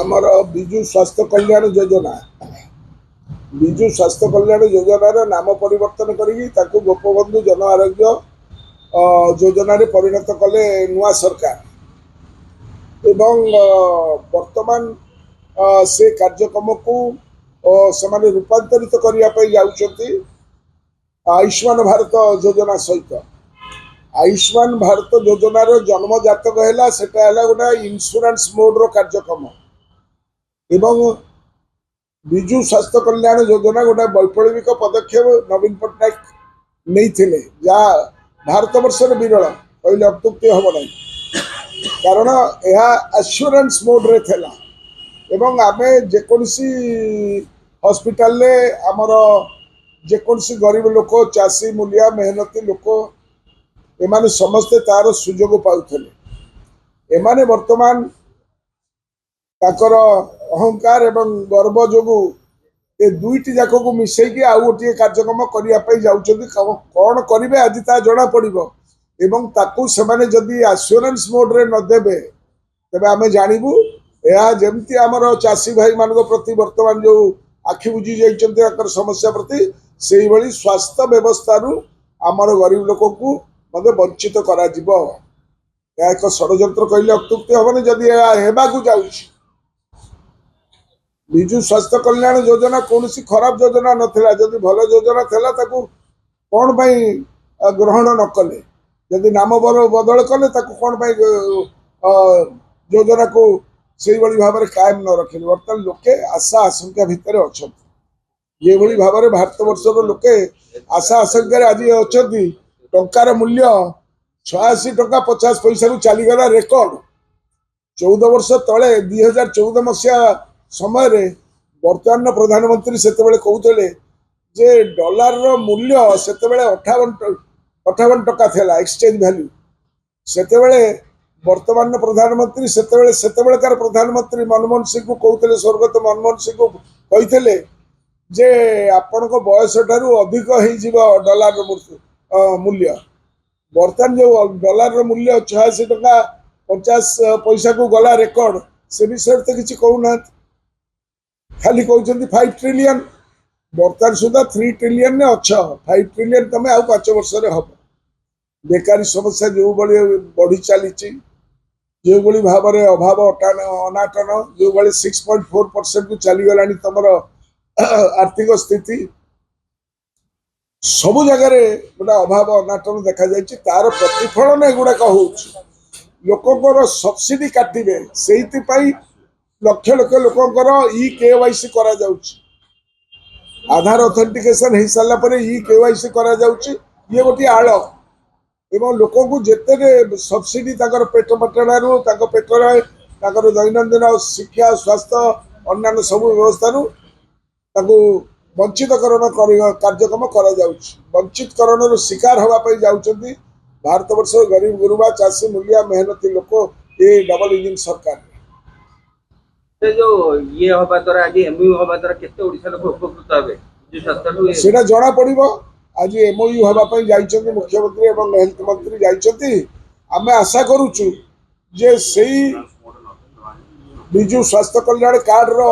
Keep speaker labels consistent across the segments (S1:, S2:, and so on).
S1: आमर विजु स्वास्थ्य कल्याण योजना विजु स्वास्थ्य कल्याण योजनार नाम परिवर्तन करी गोपबंधु जन आरोग्य योजना परिणत कले नुआ सरकार एवं वर्तमान से कार्यक्रम को से रूपांतरित करने जाउछंती आयुष्मान भारत योजना सहित आयुष्मान भारत योजनार जन्म जातक है गोटे इन्शुरांस मोड्र कार्यक्रम एवं विजु स्वास्थ्य कल्याण योजना गोटे वैप्लविक पदक्षेप नवीन पट्टनायक नहीं जहाँ भारत वर्ष विरल कहले अत्युक्ति हम ना कारण यह एश्योरेंस मोड्रे थिला एवं आमे जेकोसी हॉस्पिटल रे आमर जेकोसी गरीब लोक चाषी मूलिया मेहनती लोक एमाने समस्ते तार सुजोग पाउथले एमाने वर्तमान ताकर अहंकार एवं गर्व जोगु ए दुईटी जाक को मिसेकी आउ गोटे कार्यक्रम करने जाउछंती कौन करेंगे आज ता जना पड़िबो एवं ताकू सेमाने जदि एश्योरेंस मोड रे न देबे तबे आमे जानिबु या जेमती आमर चाषी भाई मान प्रति वर्तमान जो आखि बुझी जाइछंती समस्या प्रति सेही भली स्वास्थ्य व्यवस्था रु आमर गरीब लोक को मते वंचित करा जिवो या एक षड्यंत्र कहले अत्युक्ति हबनी जदि हेबाकू जाउछि विजु स्वास्थ्य कल्याण योजना कौन सी खराब योजना नथिला जदि भल योजना थिला ताकू कौन पाई ग्रहण न कले जदि नाम बदल कले ताकू कौन पाई योजना को से भाव में कायम न रखे बर्तमान लोके आशा आशंका भितर अच्छा ये भाव में भारत वर्षर लोके आशा आशंकार आज अच्छा टंकार मूल्य 86 टंका 50 पैसा चलीगला रेकर्ड 14 वर्ष तले 2014 मसीहा समय रे वर्तमान प्रधानमंत्री से कहते जे डॉलर रो मूल्य से 58 टका थिला एक्सचेंज वैल्यू से वर्तमान प्रधानमंत्री से प्रधानमंत्री मनमोहन सिंह को कहते स्वर्गत मनमोहन सिंह को कहते जे आपण को बयस ठारू अधिक हो डॉलर मूल्य बर्तमान जो डॉलर रो मूल्य 86 टका 50 पैसा को गला रेकर्ड से विषय तो किसी कहूना खाली कहते 5 ट्रिलियन बर्तमान सुधा 3 ट्रिलियन ने अच्छा 5 ट्रिलियन तुम आउ 5 वर्ष हम बेकारी समस्या जो बढ़ी चली जो भाव में अभाव अनाटन जो 6.4% को चलीगला तुम आर्थिक स्थिति सबु जगार गोटे अभाव अनाटन देखा जाए तार प्रतिफलन एगुड़ाक हो लोकर सब्सिडी काटे से लक्ष लक्ष लोकर KYC करा जाउछि आधार ऑथेंटिकेशन हो सारा KYC करा जाउछि ये गोटे आड़ एवं लोक को जिते सब्सिडी पेट पटणारू पेटर दैनंदिन शिक्षा स्वास्थ्य अन्य सब व्यवस्था वंचितकरण कार्यक्रम वंचितकरण शिकार होगापी जाउछंती भारत वर्ष गरीब गुरुबा चाषी मूलिया मेहनती लोक ये डबल इंजिन सरकार
S2: जो ये होबा द्वारा आज एमयू होबा द्वारा केते ओडिसा लोक उपकृत हेबे जो सत्ताटू
S1: सेटा जणा पड़िबो आज एमओयू होगापी जाइछंती मुख्यमंत्री एवं हेल्थ मंत्री जाइछंती आमे आशा करूछु जे सेही विजु स्वास्थ्य कल्याण कार्ड रो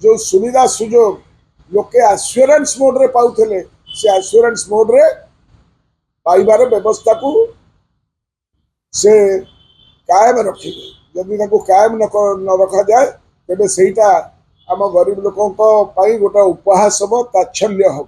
S1: जो सुविधा सुजोग लोके एश्योरेंस मोड रे पाउथले से एश्योरेंस मोड रे पाइबार व्यवस्था को से कायम रखिबे जदि ताको कायम न रखा जाए तेबे सेटा आम गरीब लोकों गोटे उपहास हम ताच्छल्य हम।